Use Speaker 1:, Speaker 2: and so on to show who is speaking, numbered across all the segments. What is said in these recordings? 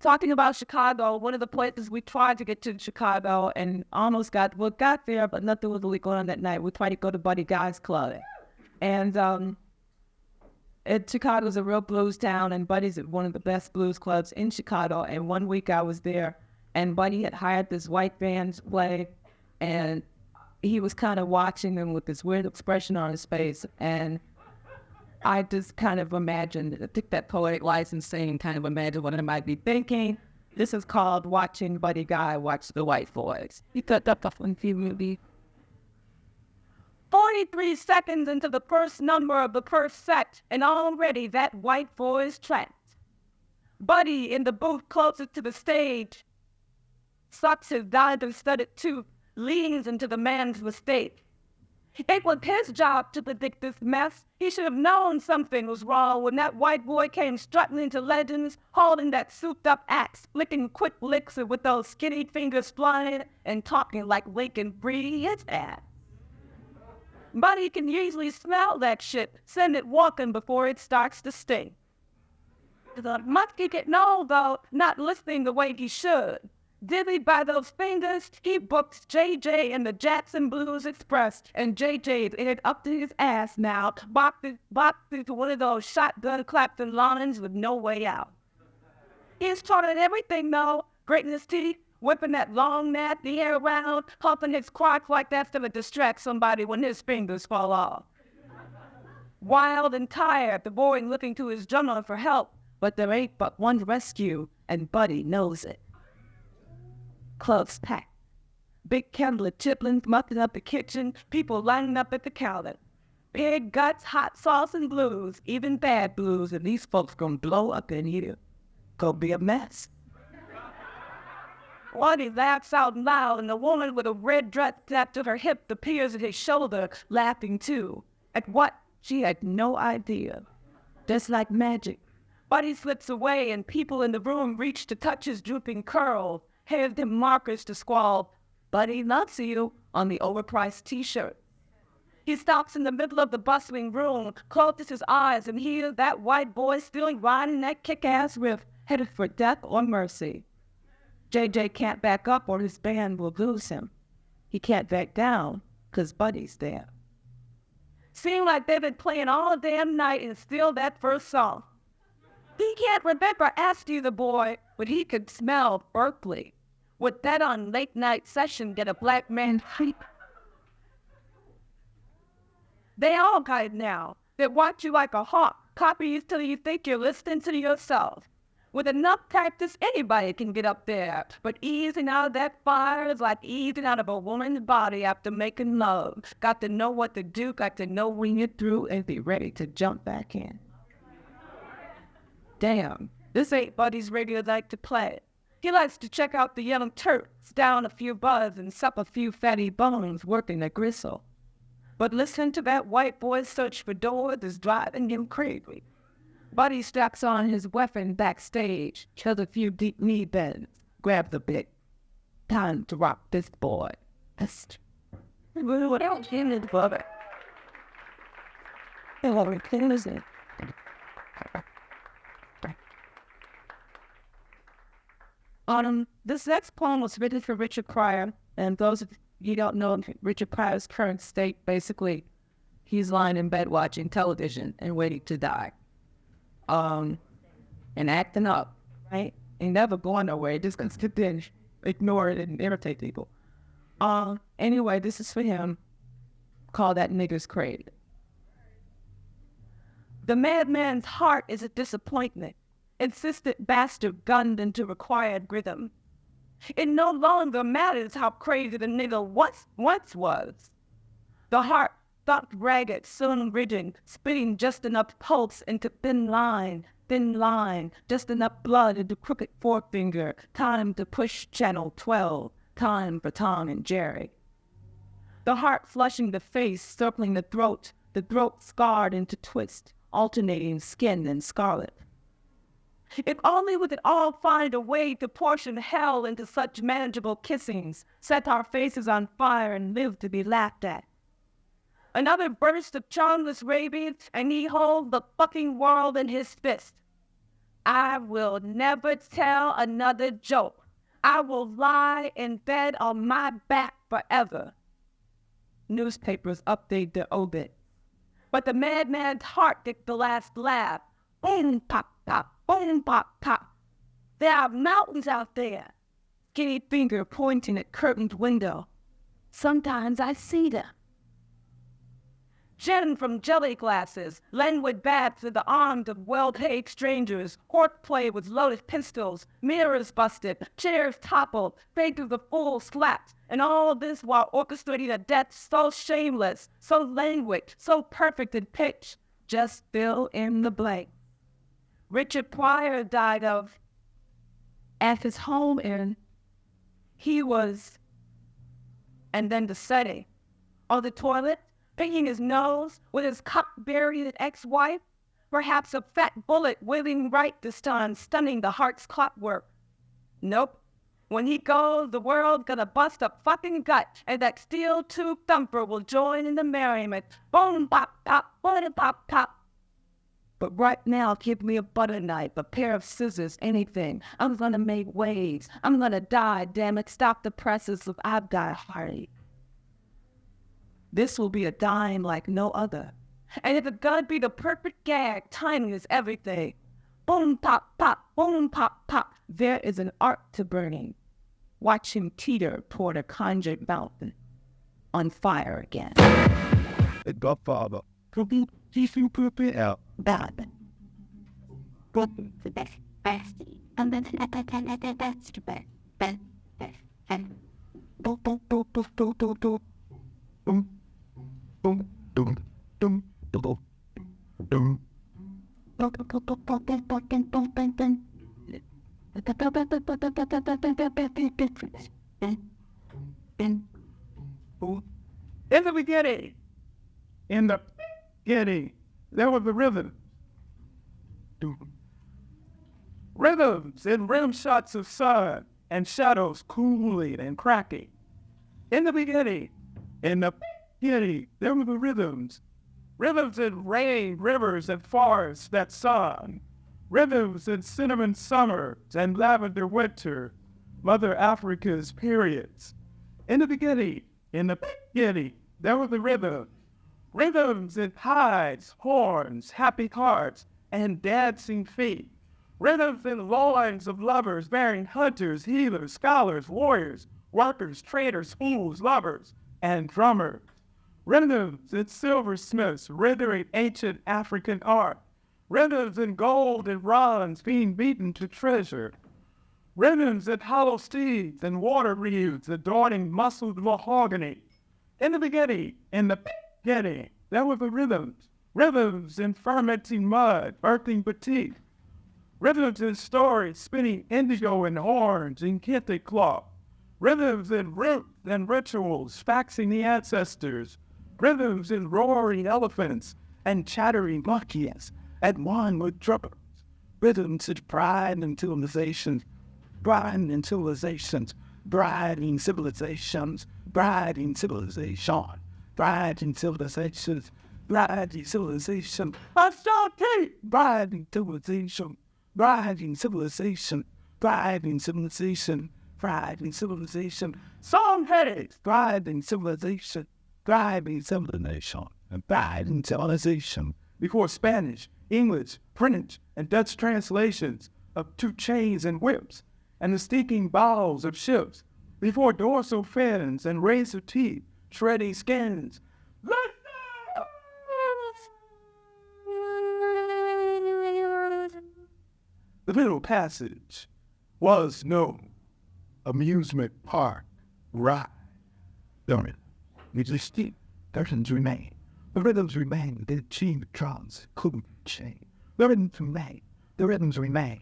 Speaker 1: Talking about Chicago, one of the places we tried to get to Chicago and almost got there, but nothing was really going on that night. We tried to go to Buddy Guy's Club. And Chicago's a real blues town, and Buddy's one of the best blues clubs in Chicago. And one week I was there, and Buddy had hired this white band to play, and he was kind of watching them with this weird expression on his face. And I just kind of imagined, I took that poetic license and kind of imagined what I might be thinking. This is called Watching Buddy Guy Watch the White Boys. He cut that off on the movie. 43 seconds into the first number of the first set, and already that white boy is trapped. Buddy, in the booth closest to the stage, sucks his diamond-studded tooth, leans into the man's mistake. It was his job to predict this mess. He should have known something was wrong when that white boy came strutting into Legends, holding that souped-up axe, flicking quick licks with those skinny fingers flying, and talking like Lincoln breeding his ass. Buddy can usually smell that shit, send it walking before it starts to sting. The monkey getting old, though, not listening the way he should. Dizzied by those fingers, he books JJ in the Jackson Blues Express, and JJ's in it up to his ass now, boxed into one of those shotgun Clapton lines with no way out. He's trying everything, though, gritting his teeth, whipping that long, nasty hair around, pumping his crotch like that's gonna distract somebody when his fingers fall off. Wild and tired, the boy looking to his drummer for help, but there ain't but one rescue, and Buddy knows it. Club's packed. Big kettle of chitlins mucking up the kitchen, people lining up at the counter. Pig guts, hot sauce, and blues, even bad blues, and these folks gonna blow up in here. Gonna be a mess. Buddy laughs out loud, and the woman with a red dress strapped to her hip appears at his shoulder, laughing too. At what? She had no idea. Just like magic, Buddy slips away, and people in the room reach to touch his drooping curls, hand him markers to squall, "Buddy loves you," on the overpriced t-shirt. He stops in the middle of the bustling room, closes his eyes, and hears that white boy still riding that kick-ass riff, headed for death or mercy. JJ can't back up or his band will lose him. He can't back down, 'cause Buddy's there. Seemed like they've been playing all damn night and still that first song. He can't remember asking the boy, but he could smell Berkeley. Would that on late night session get a black man creep? They all got it now. They watch you like a hawk, copy you till you think you're listening to yourself. With enough practice, anybody can get up there, but easing out of that fire is like easing out of a woman's body after making love. Got to know what to do, got to know when you're through, and be ready to jump back in. Damn, this ain't Buddy's regular night to play. He likes to check out the Young Turks, down a few buzz, and sup a few fatty bones working the gristle. But listening to that white boy search for doors is driving him crazy. Buddy straps on his weapon backstage, kills a few deep knee bends, grabs a bit. Time to rock this boy. What else in it, brother? What is it? This next poem was written for Richard Pryor, and those of you don't know Richard Pryor's current state, basically, he's lying in bed watching television and waiting to die. And acting up, right? And never going nowhere, just gonna sit there and ignore it and irritate people. Anyway, this is for him, called That Nigger's Crazy. The madman's heart is a disappointment, insistent bastard gunned into required rhythm. It no longer matters how crazy the nigger once was. The heart thumped ragged, soon ridden, spitting just enough pulse into thin line, just enough blood into crooked forefinger, time to push channel 12, time for Tom and Jerry. The heart flushing the face, circling the throat scarred into twist, alternating skin and scarlet. If only we could all find a way to portion hell into such manageable kissings, set our faces on fire and live to be laughed at. Another burst of charmless raving, and he holds the fucking world in his fist. I will never tell another joke. I will lie in bed on my back forever. Newspapers update their obit. But the madman's heart did the last laugh. Boom, pop, pop, boom, pop, pop. There are mountains out there. Skinny finger pointing at curtained window. Sometimes I see them. Gin from jelly glasses, languid baths in the arms of well-paid strangers, horseplay with loaded pistols, mirrors busted, chairs toppled, faces of fools slapped, and all this while orchestrating a death so shameless, so languid, so perfect in pitch. Just fill in the blank. Richard Pryor died of, at his home in, he was, and then the setting, on the toilet, picking his nose with his cup buried ex-wife, perhaps a fat bullet whizzing right this time, stunning the heart's clockwork. Nope. When he goes, the world's gonna bust a fucking gut, and that steel tube thumper will join in the merriment. Boom, pop, pop, boom, pop, pop. But right now, give me a butter knife, a pair of scissors, anything. I'm gonna make waves. I'm gonna die, damn it. Stop the presses of I've died hearty. This will be a dying like no other. And if it gonna be the perfect gag, timing is everything. Boom, pop, pop, boom, pop, pop. There is an art to burning. Watch him teeter toward a conjured mountain, on fire again.
Speaker 2: The Godfather. He's put it out.
Speaker 1: Bad.
Speaker 3: The best, and then the best.
Speaker 2: Boom, boom, boom, boom, boom, boom, boom. Boom, boom, boom, boom, boom, boom. In the beginning, there was the rhythm. Rhythms and rim shots of sun and shadows cooling and cracking. In the beginning, there were the rhythms. Rhythms in rain, rivers, and forests that sung. Rhythms in cinnamon summers and lavender winter, Mother Africa's periods. In the beginning, there were the rhythms. Rhythms in hides, horns, happy hearts, and dancing feet. Rhythms in loins of lovers bearing hunters, healers, scholars, warriors, workers, traders, fools, lovers, and drummers. Rhythms in silversmiths rendering ancient African art. Rhythms in gold and bronze being beaten to treasure. Rhythms in hollow steeds and water reeds adorning muscled mahogany. In the beginning, there were the rhythms. Rhythms in fermenting mud, earthing batik. Rhythms in stories spinning indigo and horns in kente cloth. Rhythms in roots and rituals faxing the ancestors. Rhythms in roaring elephants and chattering monkeys at one with drummers. Rhythms in pride and civilizations. Bride in civilizations. Bride in civilizations. Bride in civilization. Bride in civilizations. Bride in civilization. I'm sorry. Bride in civilization. Bride in civilization. Bride in civilization. Bride in civilization. Song headaches. Bride in civilization. Bride in civilization. And bride in civilization. Before Spanish, English, French, and Dutch translations of two chains and whips, and the stinking bowels of ships. Before dorsal fins and razor teeth, shredding skins. The Middle Passage was no amusement park ride. We just keep rhythms remain. The rhythms remain. The trons couldn't change. The rhythms remain. The rhythms remain.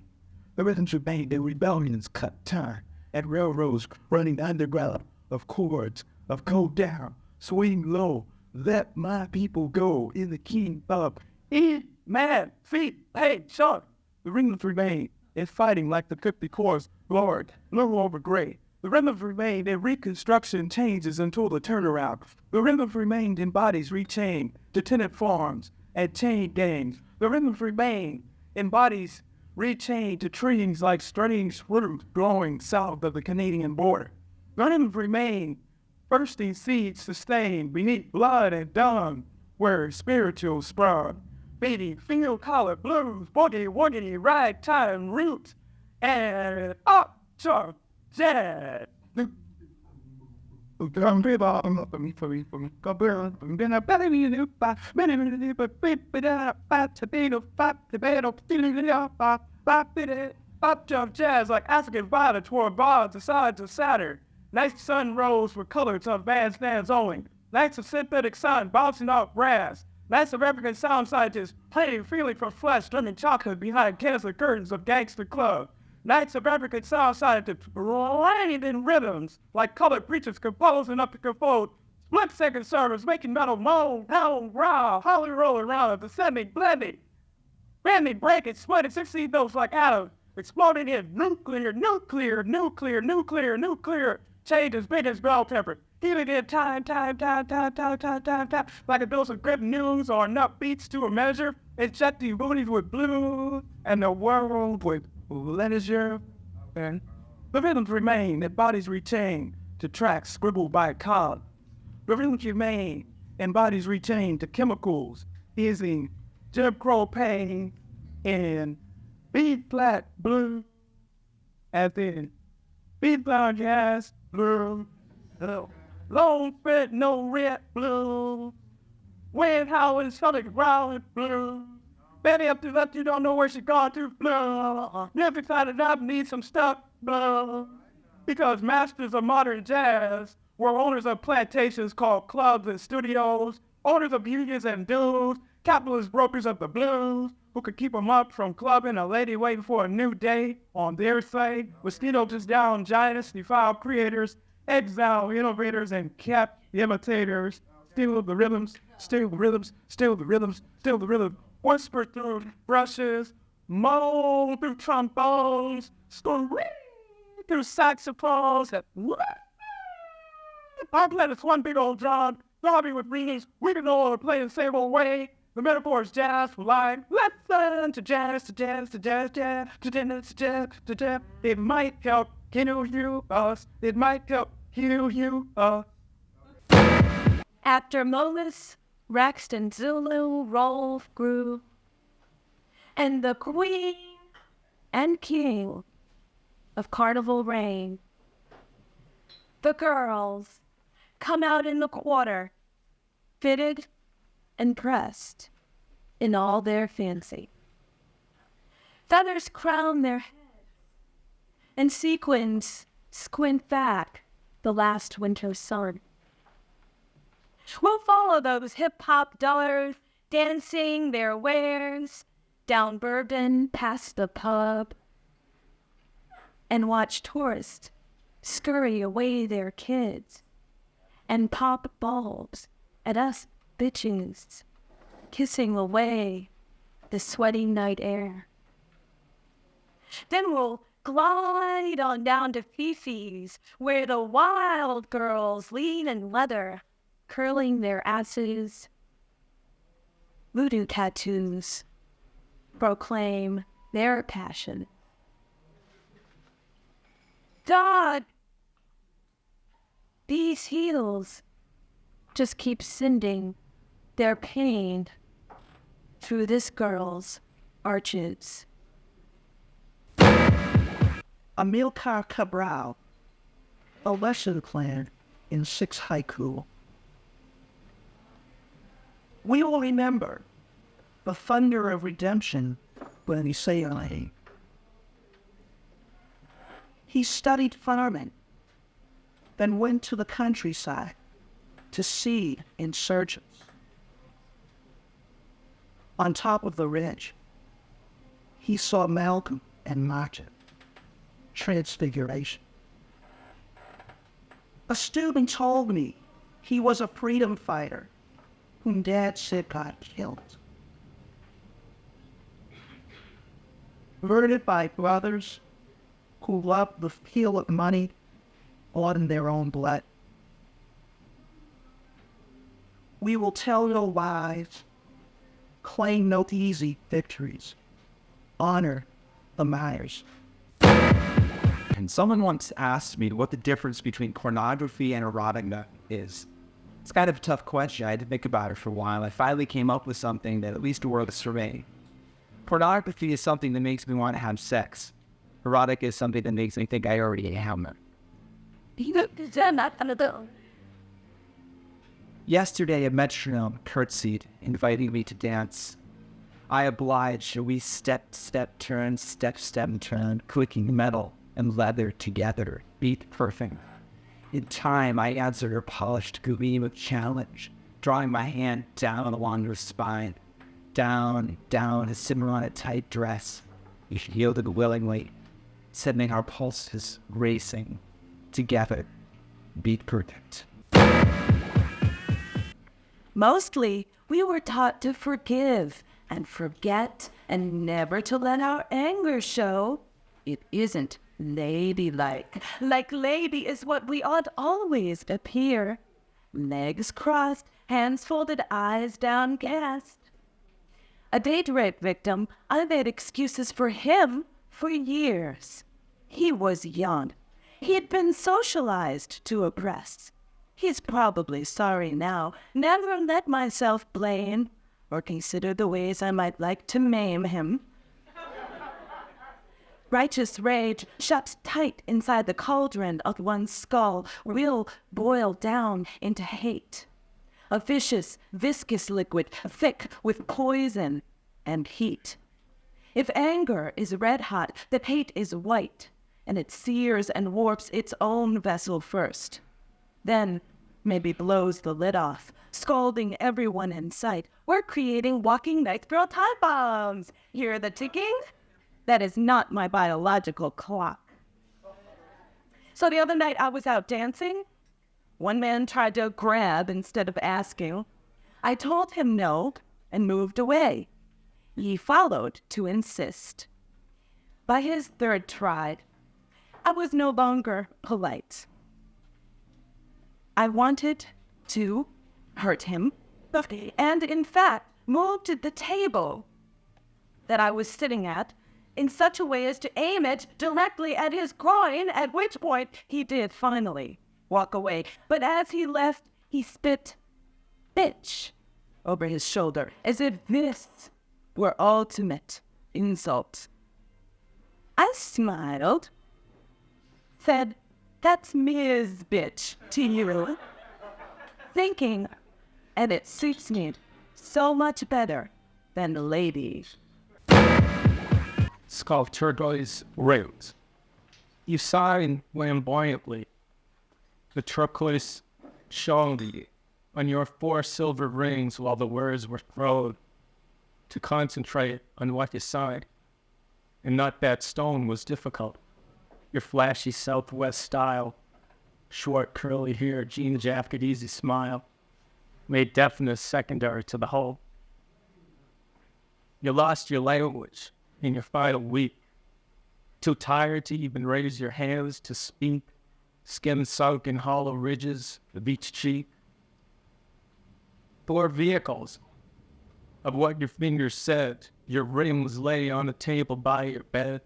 Speaker 2: The rhythms remain. The rebellions cut time at railroads running underground of chords of go down, swing low, let my people go in the key of man, feet, hey, shot. The rhythms remain in fighting like the 50 Corps, Lord, low over gray. The rhythms remained in reconstruction changes until the turnaround. The rhythms remained in bodies rechained to tenant farms and chain gangs. The rhythms remained in bodies rechained to trees like strange fruit growing south of the Canadian border. Rhythms remain bursting seeds sustained beneath blood and dung, where spirituals sprung. Beating field collar blues, boogie woogie, ragtime roots, and up to jazz. Up jump jazz like African violets wore bars the sides of Saturn. Night sun rose with colors on bandstands only. Nights of synthetic sun bouncing off brass. Nights of African sound scientists playing freely from flesh, drinking chocolate behind cancer curtains of gangster clubs. Nights of African sound scientists playing in rhythms like colored preachers composing up to compose. Split-second servers making metal moan, pound, growl, holly roll around, descending, blending. Bending, breaking, sweating 16 notes like atoms. Exploding in nuclear, nuclear, nuclear, nuclear, nuclear. Change as big as bell pepper. Healing in time, like a dose of good news or enough beats to a measure. Injecting booties with blue and the world with leisure. And the rhythms remain, and bodies retain to tracks scribbled by column. The rhythms remain, and bodies retain to chemicals, easing Jim Crow pain in B flat blue, as in B flat jazz blue, long fit no red blue, wind howling southern growling blue, Betty up to left you don't know where she gone to blue, never excited up need some stuff blue, because masters of modern jazz were owners of plantations called clubs and studios, owners of unions and dudes, capitalist brokers of the blues, who could keep them up from clubbing a lady waiting for a new day on their side, mosquito just down giants, defiled creators, exile innovators, and kept imitators, steal the rhythms, steal the rhythms, steal the rhythms, steal the rhythm, whisper through brushes, moan through trombones, scream through saxophones, and our planet's one big old drum, throbbing with reeds, we can all play the same old way. The metaphor is jazz for life. Listen to jazz, to jazz, to jazz, jazz, to jazz, to jazz, to jazz. It might help heal you, us. It might help heal you, us.
Speaker 1: After Momus, Rex, and Zulu, Rolf grew, and the queen and king of carnival reign, the girls come out in the quarter, fitted and pressed in all their fancy. Feathers crown their heads, and sequins squint back the last winter sun. We'll follow those hip-hop dollars, dancing their wares down Bourbon past the pub, and watch tourists scurry away their kids and pop bulbs at us bitches, kissing away the sweaty night air. Then we'll glide on down to Fifi's, where the wild girls lean in leather, curling their asses. Voodoo tattoos proclaim their passion. God, these heels just keep sending their pain through this girl's arches.
Speaker 4: Amilcar Cabral, a lesson plan in 6 haiku. We will remember the thunder of redemption when we say I. He studied farming, then went to the countryside to see insurgents. On top of the ridge, he saw Malcolm and Martin. Transfiguration. A student told me he was a freedom fighter whom Dad said got killed. Murdered by brothers who loved the feel of money on their own blood. We will tell no lies, claim no easy victories, honor the Myers.
Speaker 5: And someone once asked me what the difference between pornography and erotica is. It's kind of a tough question. I had to think about it for a while. I finally came up with something that at least worth a survey. Pornography is something that makes me want to have sex. Erotica is something that makes me think I already am it. Yesterday, a metronome curtsied, inviting me to dance. I obliged, and we step, turn, step, turn, clicking metal and leather together, beat perfect. In time, I answered her polished gleam of challenge, drawing my hand down along her spine, down, as simmer on a tight dress. She yielded willingly, sending our pulses racing together, beat perfect.
Speaker 1: Mostly, we were taught to forgive and forget and never to let our anger show. It isn't ladylike. Like lady is what we ought always appear. Legs crossed, hands folded, eyes downcast. A date rape victim, I made excuses for him for years. He was young. He had been socialized to oppress. He's probably sorry now. Never let myself blame or consider the ways I might like to maim him. Righteous rage shut tight inside the cauldron of one's skull will boil down into hate. A vicious, viscous liquid, thick with poison and heat. If anger is red hot, then hate is white, and it sears and warps its own vessel first. Then maybe blows the lid off, scalding everyone in sight. We're creating walking nitro time bombs. Hear the ticking? That is not my biological clock. So the other night I was out dancing. One man tried to grab instead of asking. I told him no and moved away. He followed to insist. By his third try, I was no longer polite. I wanted to hurt him, and in fact moved the table that I was sitting at in such a way as to aim it directly at his groin, at which point he did finally walk away. But as he left, he spit bitch over his shoulder, as if this were ultimate insult. I smiled, said, "That's Ms. Bitch to you," thinking, and it suits me so much better than the lady.
Speaker 2: Sculpt turquoise rings. You sign flamboyantly. The turquoise shone on your 4 silver rings while the words were thrown to concentrate on what you signed. And not that stone was difficult. Your flashy Southwest style, short curly hair, jean jacket, easy smile, made deafness secondary to the whole. You lost your language in your final week, too tired to even raise your hands to speak, skin sunk in hollow ridges of each cheek. 4 vehicles of what your fingers said, your rings lay on a table by your bed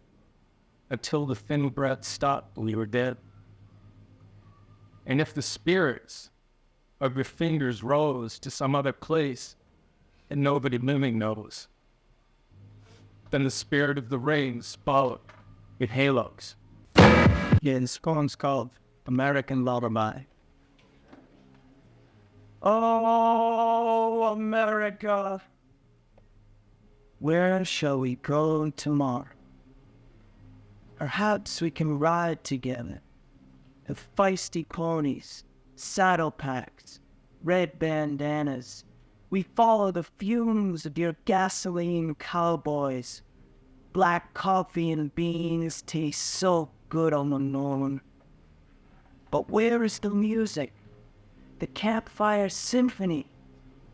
Speaker 2: until the thin breath stopped when you were dead. And if the spirits of your fingers rose to some other place and nobody living knows, then the spirit of the rings followed with halos.
Speaker 5: Yeah, this poem's called American Lullaby. Oh, America, where shall we go tomorrow? Perhaps we can ride together. The feisty ponies, saddle packs, red bandanas. We follow the fumes of your gasoline cowboys. Black coffee and beans taste so good on the lawn. But where is the music? The campfire symphony,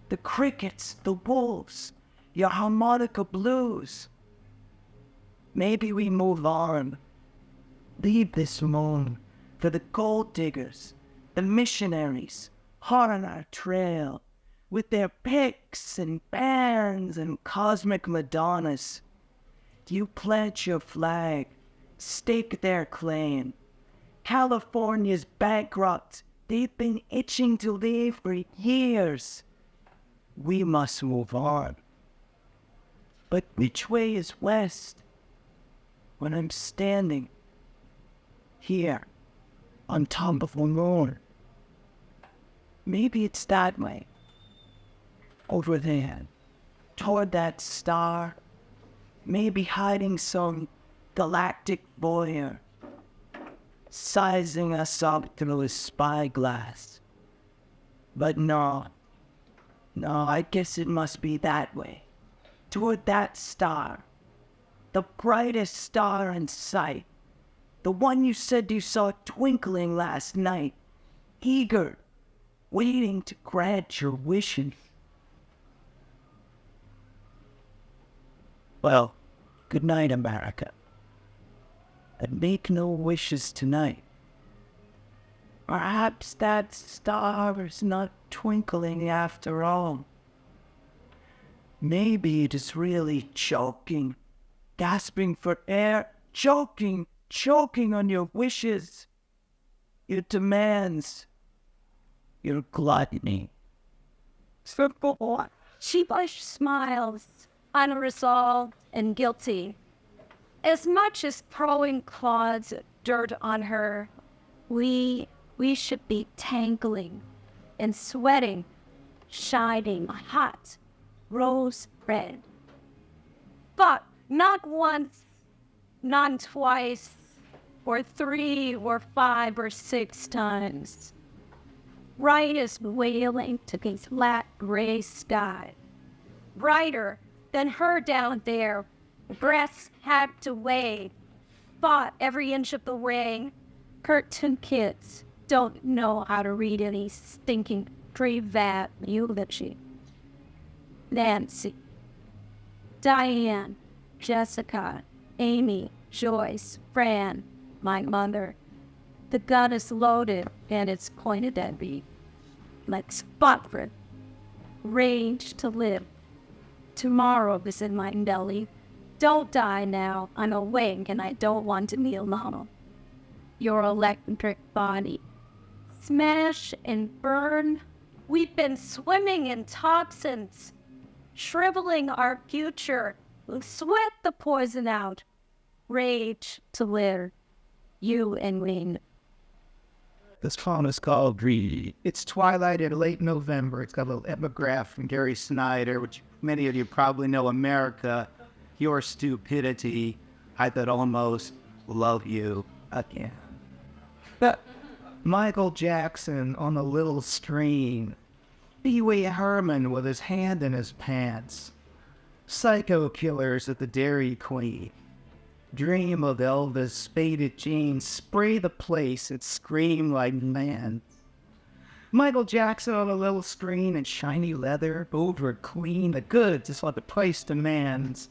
Speaker 5: the crickets, the wolves, your harmonica blues. Maybe we move on, leave this moon for the gold diggers, the missionaries, hot on our trail, with their picks and bands and cosmic Madonnas. You plant your flag, stake their claim. California's bankrupt. They've been itching to leave for years. We must move on. But which way is west? When I'm standing here on top of a moon. Maybe it's that way. Over there, toward that star. Maybe hiding some galactic voyeur, sizing us up through a spyglass. But no, I guess it must be that way. Toward that star. The brightest star in sight. The one you said you saw twinkling last night. Eager, waiting to grant your wishes. Well, good night, America. And make no wishes tonight. Perhaps that star is not twinkling after all. Maybe it is really choking, gasping for air, choking on your wishes, your demands, your gluttony.
Speaker 1: Sheepish smiles, unresolved and guilty. As much as throwing clods of dirt on her, we should be tangling and sweating, shining hot, rose red. But not once, not twice, or 3 or 5 or 6 times. Right as wailing to the flat gray sky. Brighter than her down there, breaths hacked away, fought every inch of the way. Curtin kids don't know how to read any stinking pre-vat eulogy. Nancy, Diane, Jessica, Amy, Joyce, Fran, my mother. The gun is loaded and it's pointed at me. Like Spotford. Rage to live. Tomorrow is in my belly. Don't die now. I'm awake and I don't want to be alone. Your electric body. Smash and burn. We've been swimming in toxins. Shriveling our future. Sweat the poison out. Rage to live. You and me.
Speaker 2: This poem is called Greedy. It's twilight in late November. It's got a little epigraph from Gary Snyder, which many of you probably know. America, your stupidity. I could almost love you again. Michael Jackson on a little screen. Pee Wee Herman with his hand in his pants. Psycho killers at the Dairy Queen. Dream of Elvis, faded jeans, spray the place and scream like man. Michael Jackson on a little screen in shiny leather, over clean, the goods is what the place demands.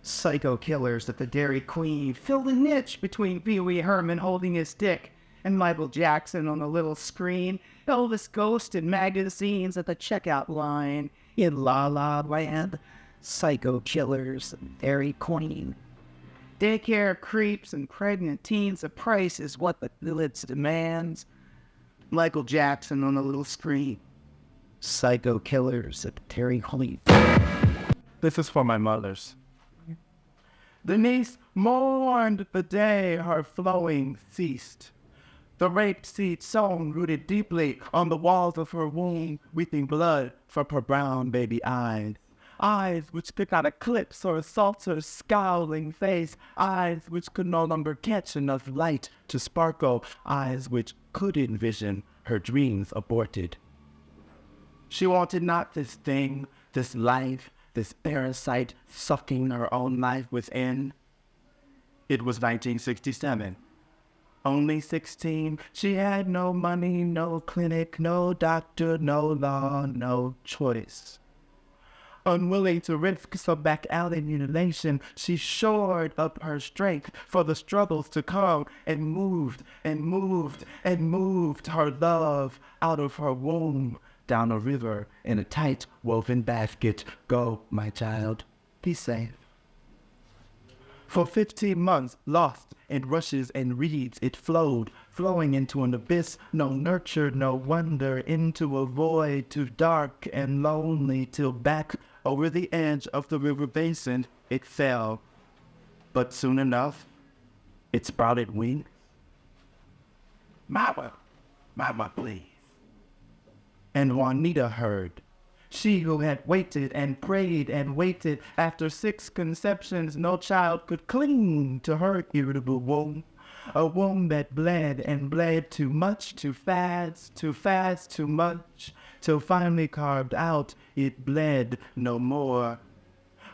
Speaker 2: Psycho killers at the Dairy Queen fill the niche between Pee Wee Herman holding his dick and Michael Jackson on a little screen. Elvis ghost in magazines at the checkout line in La La Land. Psycho killers at the Dairy Queen. Daycare creeps and pregnant teens, the price is what the village demands. Michael Jackson on a little screen. Psycho killers at the Dairy Queen. This is for my mothers. Denise mourned the day her flowing ceased. The rape seed sown rooted deeply on the walls of her womb, weeping blood from her brown baby eyes. Eyes which could not eclipse or assault her scowling face. Eyes which could no longer catch enough light to sparkle. Eyes which could envision her dreams aborted. She wanted not this thing, this life, this parasite sucking her own life within. It was 1967. Only 16, she had no money, no clinic, no doctor, no law, no choice. Unwilling to risk some back alley mutilation, she shored up her strength for the struggles to come and moved her love out of her womb down a river in a tight woven basket. Go, my child, be safe.
Speaker 6: For 15 months, lost in rushes and reeds, it flowed, flowing into an abyss, no nurture, no wonder, into a void too dark and lonely, till back over the edge of the river basin it fell. But soon enough, it sprouted wings. Mama, mama, please. And Juanita heard. She who had waited and prayed and waited, after 6 conceptions, no child could cling to her irritable womb. A womb that bled and bled too much, too fast, too much, till finally carved out, it bled no more.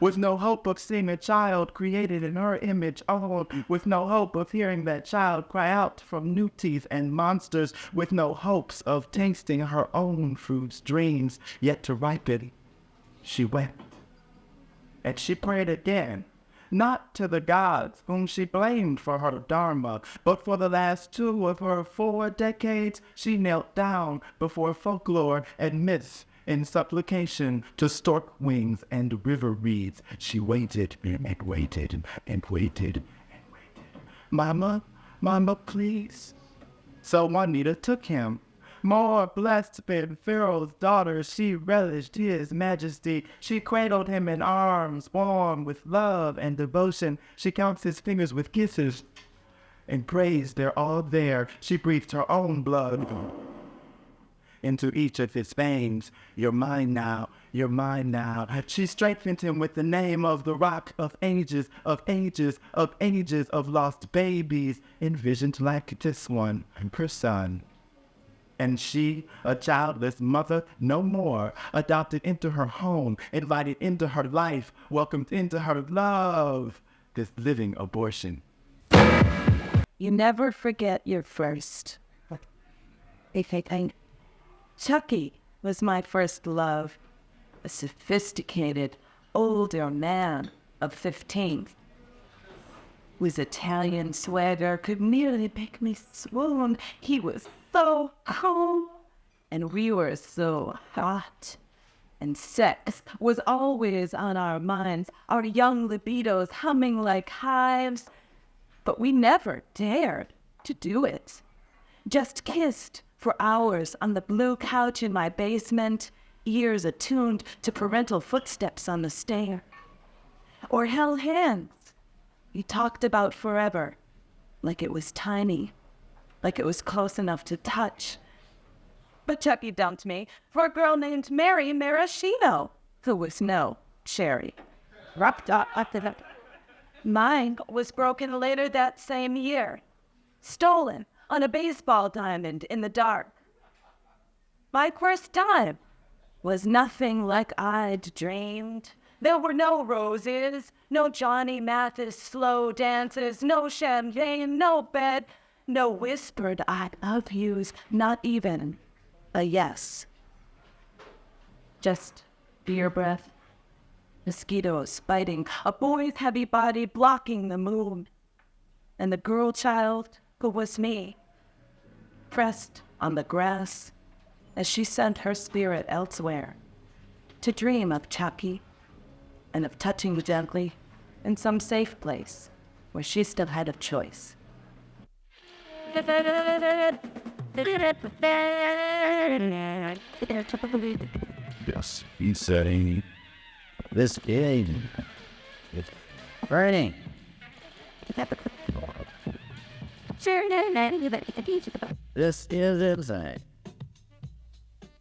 Speaker 6: With no hope of seeing a child created in her image own, with no hope of hearing that child cry out from new teeth and monsters, with no hopes of tasting her own fruit's dreams yet to ripen, she wept. And she prayed again, not to the gods whom she blamed for her dharma, but for the last 2 of her 4 decades, she knelt down before folklore and myths. In supplication to stork wings and river reeds, she waited and waited and waited and waited. Mama, mama, please. So Juanita took him. More blessed than Pharaoh's daughter, she relished his majesty. She cradled him in arms, warm with love and devotion. She counts his fingers with kisses and prays they're all there. She breathed her own blood into each of his veins. You're mine now, you're mine now. She strengthened him with the name of the rock of ages, of ages, of ages of lost babies, envisioned like this one, her son. And she, a childless mother no more, adopted into her home, invited into her life, welcomed into her love, this living abortion.
Speaker 5: You never forget your first. Chucky was my first love, a sophisticated, older man of 15. His Italian swagger could nearly make me swoon. He was so cool, and we were so hot. And sex was always on our minds, our young libidos humming like hives. But we never dared to do it. Just kissed for hours on the blue couch in my basement, ears attuned to parental footsteps on the stair. Or held hands we talked about forever, like it was tiny, like it was close enough to touch. But Chucky dumped me for a girl named Mary Maraschino, who was no Cherry. Mine was broken later that same year, stolen on a baseball diamond in the dark. My first time was nothing like I'd dreamed. There were no roses, no Johnny Mathis slow dances, no champagne, no bed, no whispered I love yous, not even a yes. Just beer breath, mosquitoes biting, a boy's heavy body blocking the moon, and the girl child who was me, pressed on the grass as she sent her spirit elsewhere to dream of Chucky and of touching gently in some safe place where she still had a choice.
Speaker 6: Yes, he's saying this game is burning. This is insane.